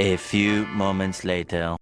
A few moments later.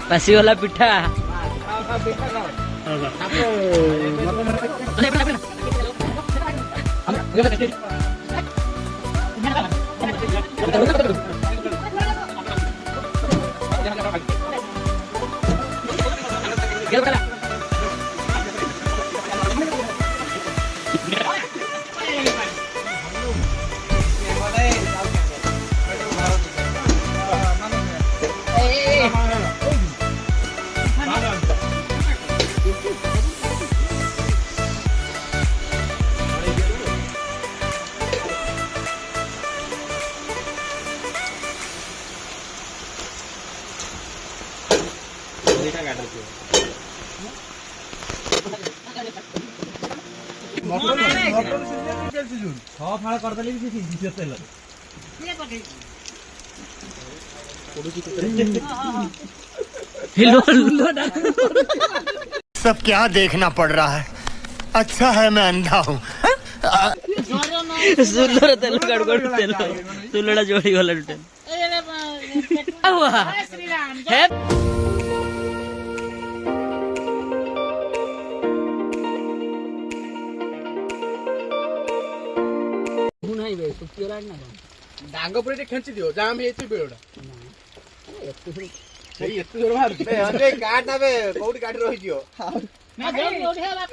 पासीगला पिठा सब क्या देखना पड़ रहा है। अच्छा है मैं अंधा हूँ। सुल्लोर तेल गड़गड़ तेल सुल्लोड़ा जोड़ी वाला तेल हुआ है। डांग पर खेची दियो जाम हेची बेडा ସେଇ ଏତେ ଜୋର ମାରୁଛି ଅଣ୍ଡେ କାଟ ନାବେ କୋଉଠି କାଟି ରହିଯିବ ନା ଜୋର ଓଢିଆଲା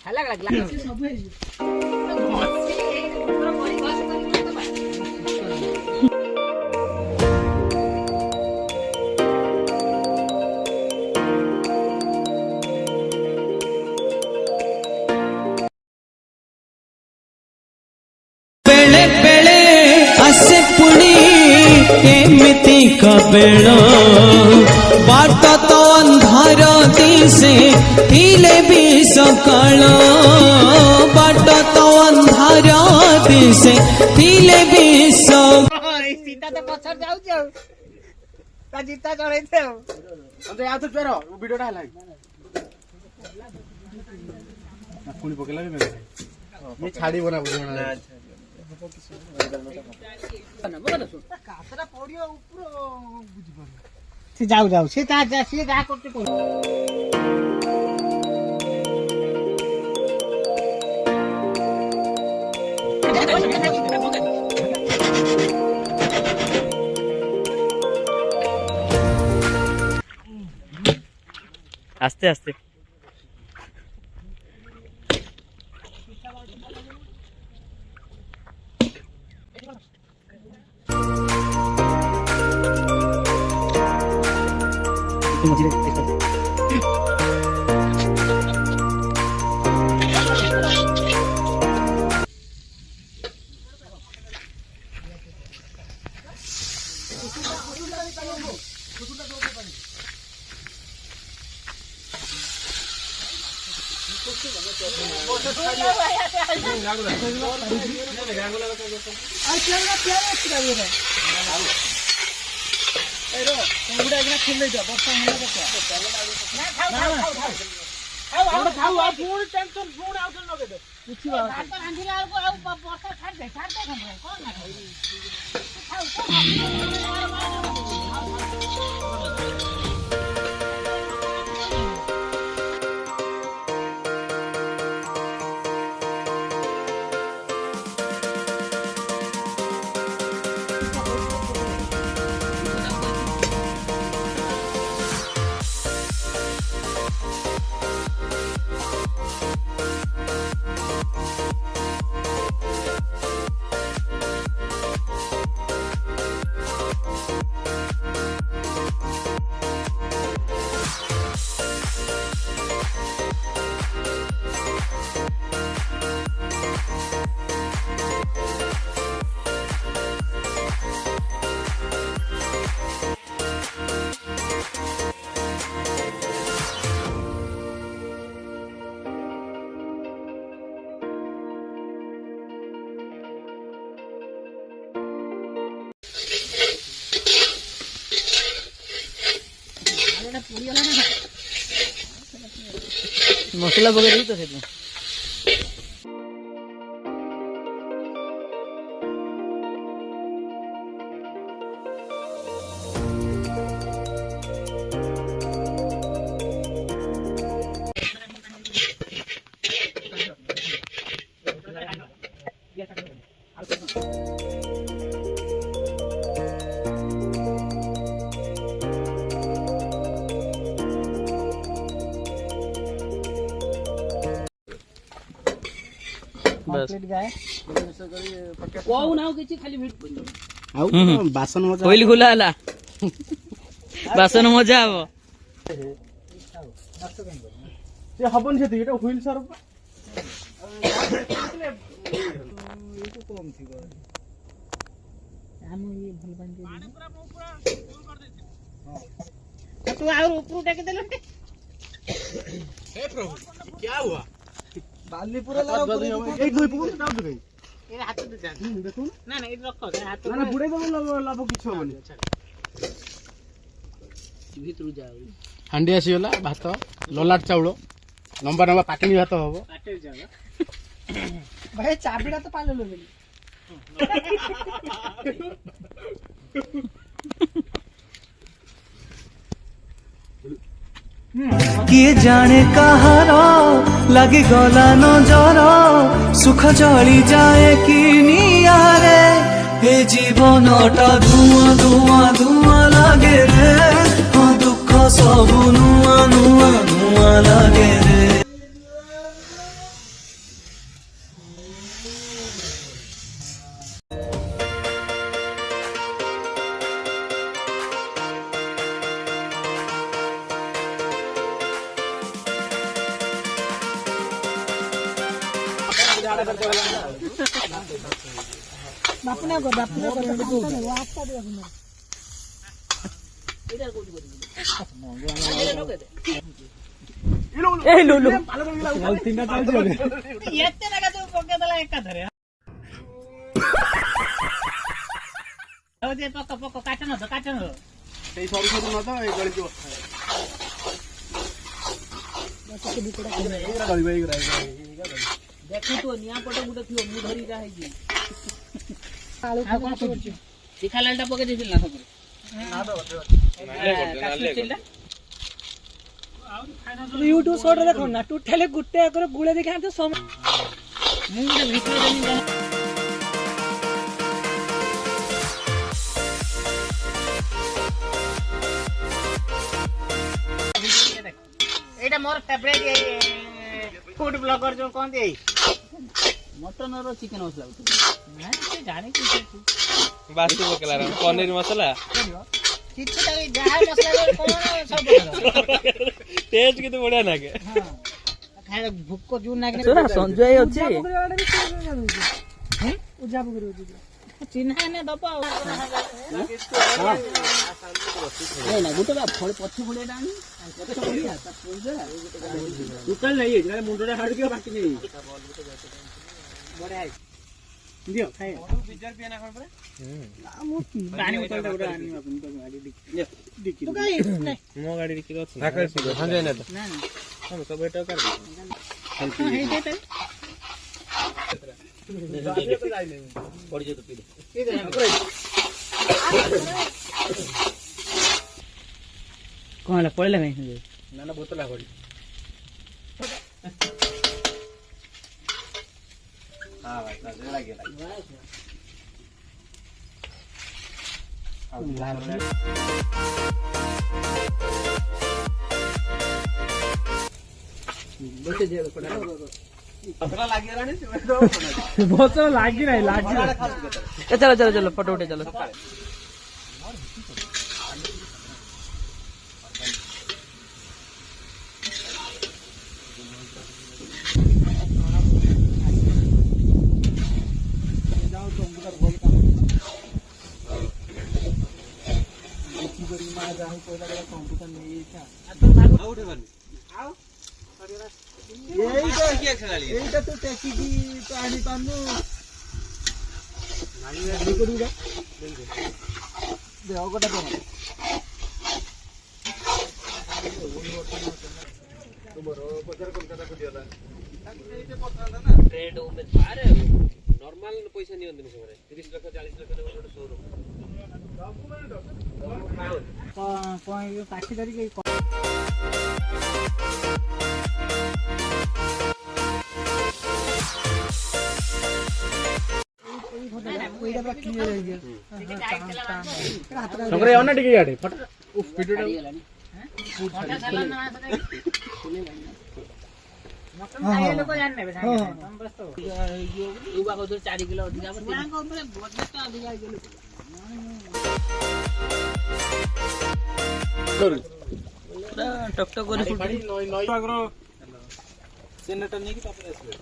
ହେଲା ଗ୍ଲାସ ସବୁ ହେଇଯିବ बेले बेले आसे पुणी एमिति कबेल बाट तो अंधार दिसे थिले भी सकाळ बाट तो अंधार दिसे थिले भी सीता तो पछर जाऊ जाऊ ता जीता चढ़े थे अंते या तो चरो वीडियोटा हला कुणी पकेला बे ये छाड़ी बना बुझना कासरा पडियो ऊपर बुझी पर से जाऊ जाऊ से ता से जा करते को आस्ते आस्ते मसला पकड़ तो से बस कोउ नाउ किछि खाली भेट आउ बासन मजा कोइल खुला हला बासन मजा आबो से हबन से एटा हुइल सर कम थी हम ये भल बन के पानी पूरा फुल कर देती तू और ऊपर टेक देलो हे प्रभु क्या हुआ बाली पूरा लगा एक दुई पुकुर डाउ दे ए हाथ दे जा देखो ना ना ए रखो हाथ ना बुड़े दो लाभ किछ होबनी भीतर जाओ हांडी आसी होला भात ललाट चाउल लंबा लंबा पाटणी भात होबो पाटे जाओ भाई चाबीडा तो पाले लो किए जाने कहार लगी गला नजर सुख जली जाए कि नियारे हे जीवनटा धुआं धुआं धुआं लागे रे हाँ दुख सब नुआ नुआ नुआ लागे रे बापना को वास्ता दे ए लो लो तीनटा चालछि एते लगा तो पके दला एका धरे हो जे पक पक काटन सेई सरू सरू न तो ए गळी जो देखि तो निया पटे गुटे थियो मु धरी जा है आलू कोन करछि दिखा लालटा पके दिसिल ना सब ना दो यूट्यूब शॉर्ट देखो ना टू ठेले गुट्टे अगर गुळे देखा तो सम मु गुटे वीडियो देनी एटा मोर फेवरेट फूड ब्लॉगर जो कोन दे मटन और चिकन मसला ना से जाने कि बासु पकला रे पनीर मसाला କିଛି ତାକୁ ଯାହା ମସଲା ଦେଲେ କଣ ସବୁ ଟେଷ୍ଟ କିନ୍ତୁ ବଢିଆ ଲାଗେ। ହଁ ଖାଇବା ଭୋକ ଜୁ ନାଗେ ସଞ୍ଜୟ ଅଛି ଚିହ୍ନା ନା ଦବ ଆଉ ନା ଗୋଟେ ବା ଫଳ ପଛ ଫଳିଆଟା ଆଣି ଟୋଟାଲ ନାହିଁ ମୁଣ୍ଡଟା ହାଡିକି ବାକି ନେଇ ବଢିଆ ହେଇଛି ଦିଅ ଖାଇବା ପାଣି ବୋତଲଟା ଗୋଟେ ଆଣିବା ପାଇଁ ତ ଗାଡି ଡିକି ତୁ କାଇଁ ମୋ ଗାଡି ଡିକି ଅଛି ନା ସଞ୍ଜୟ ନା ତ ନା ହଁ ସବୁ ଏଟା कर ହେଇ ଦେ ତେ ପଡି ଯେ ତ ପି କଣ ହେଲା ପଳେଇଲା କାଇଁ ନା ନା ବୋତଲା ପଡି हां भाई नजर लगे बसे जे पड़ा बोतला लागी राणी बोतल लागी नाही चलो चलो चलो फोटो उठे चलो এইটা তো টেকিকি তো আনি পানু দেও গোটা তো ट्रेड में सारे नॉर्मल पैसा नहीं होते सबरे 30 लाख 40 लाख ଗୋଟେ ଶୋରୁମ କଣ ପାଖି ଧରିକି सबरे ଅନା ଟିକେ ଗାଡି ଫଟ ଉଫ ଭିଡିଓ ଲୋକ ଜାଣିନେବେ 4 किलो ଅଧିକା ପୁରା ଟକ ଟକ କରି ଆଗର ସେନେଟା ନେଇକି ତାପରେ ଆସିବେ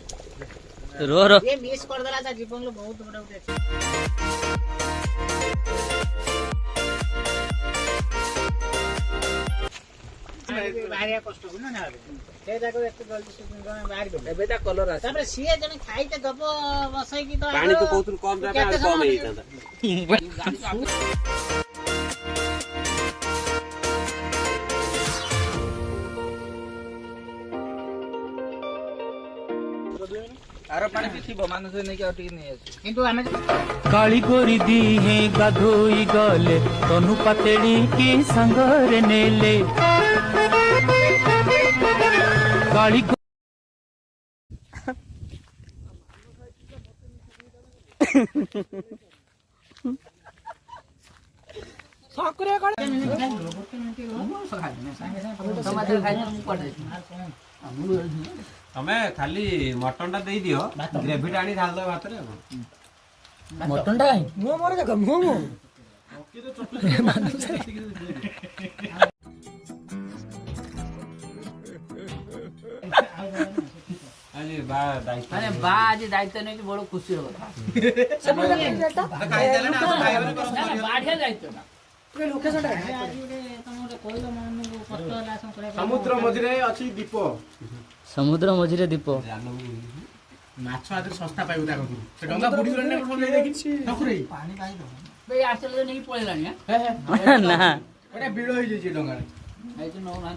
रो रो ये मिस कर देला ता जीवन लो बहुत बड़ा उठे बाहरिया कष्ट हो ना से जाको एते जल्दी से गने बाहर गयो एबे ता कलर आसे तापर सीए जने खाइते दब बसई की तो पानी तो कोतुल कम जाता है कम ही जाता आरो पानी भी थी मानुष नहीं के अटकी नहीं आसे किंतु हमें काली गोरी दी है गाधोई गले तनु पतेड़ी की संगर नेले काली साकुरे कण तमे खाली मटन टा दे दियो ग्रेवी टा आनी ढाल दो भात रे मटन टा मो मोर जगह मो अरे बा दायित्व अरे बा आज दायित्व नहीं कि बड़ो खुशी रो कथा बाढ़िया दायित्व ना समुद्र मझिरे अछि दीप समुद्र मझिरे दीप माछ आदि सस्ता पाइबो ता कथु से डंगा बुडी गले ने कोन देखि ठकुरे पानी पाइ दो बे आसल नहीं पळेलानी ना एटा बिळो होई जे डंगा आई तो नो ना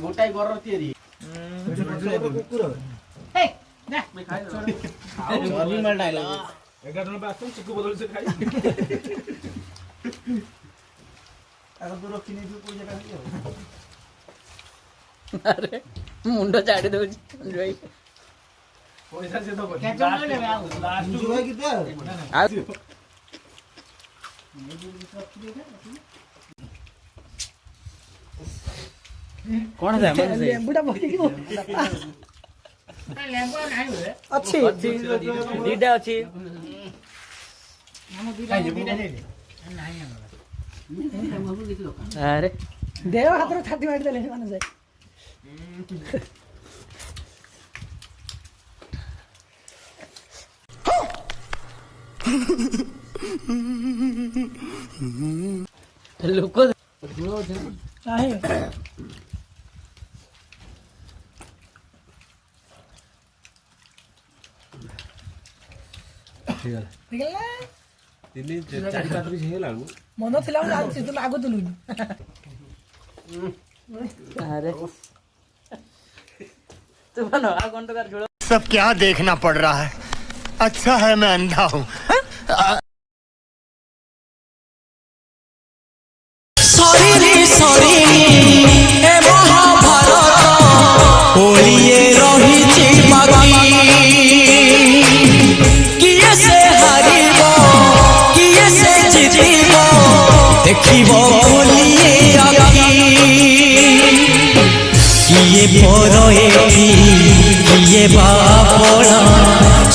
मोटाई गरर तियरी कुकुर हे ना चर्बी मार डायलॉग 11 जन बास चिकु बदल से खाई अगर तो रखी नहीं जो पैसा काटी अरे मुंडो चाडी दो भाई पैसा से तो क्या चल ले लास्ट जो है कितना कौन है मन से लेंबुटा बके की लेंबु नाही होए अच्छी दीदा अछि हम दीदा दे नाही हमरा ଆରେ ଦେହ ହାତରୁ ଛାତି ମାରି ଦେଲେ ସେମାନେ ଯାଏ ଲୋକ କାହିଁ ମନ ଥିଲା ଆଗୁଥିଲୁ ଆରେ ତୁ ବନ ଆଉ କଣ ତ ଝୋଳ सब क्या देखना पड़ रहा है अच्छा है मैं अंधा हूँ সরিনি সরিনি এ মহাভারত ওলিয়ে রহিছি বাকি কিয়ে সে হারিব কিয়ে সে জিতিব দেখিব ওলিয়ে আকি কিয়ে পর এটি কিয়ে বাপড়া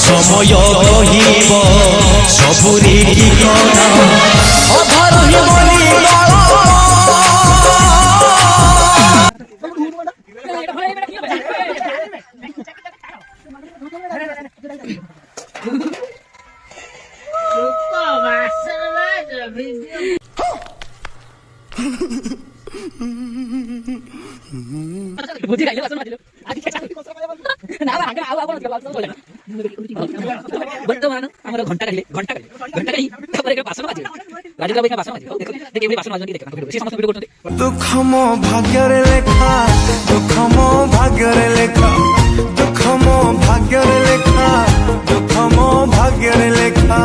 সময় কহিব সবুরি ঠিকনা অধরহি বলি ବୁଝି ଗାଇଲେ ବାସନ ମାଜିଲ ନା ଆଉ ବର୍ତ୍ତମାନ ଆମର ଘଣ୍ଟା କାଢିଲେ ତାପରେ ବାସନ ମାଜିଲେ ରାଜୁଲା ଭାଇ ବାସନ ମାଜିଲେ ଦେଖ ବାସନ ମାଜନ୍ତି ଦେଖ ସେ ସମସ୍ତେ ଭିଡିଓ କରୁଛନ୍ତି দুঃখ মো ভাগ্যরে লেখা দুঃখ মো ভাগ্যরে লেখা দুঃখ মো ভাগ্যরে লেখা দুঃখ মো ভাগ্যরে লেখা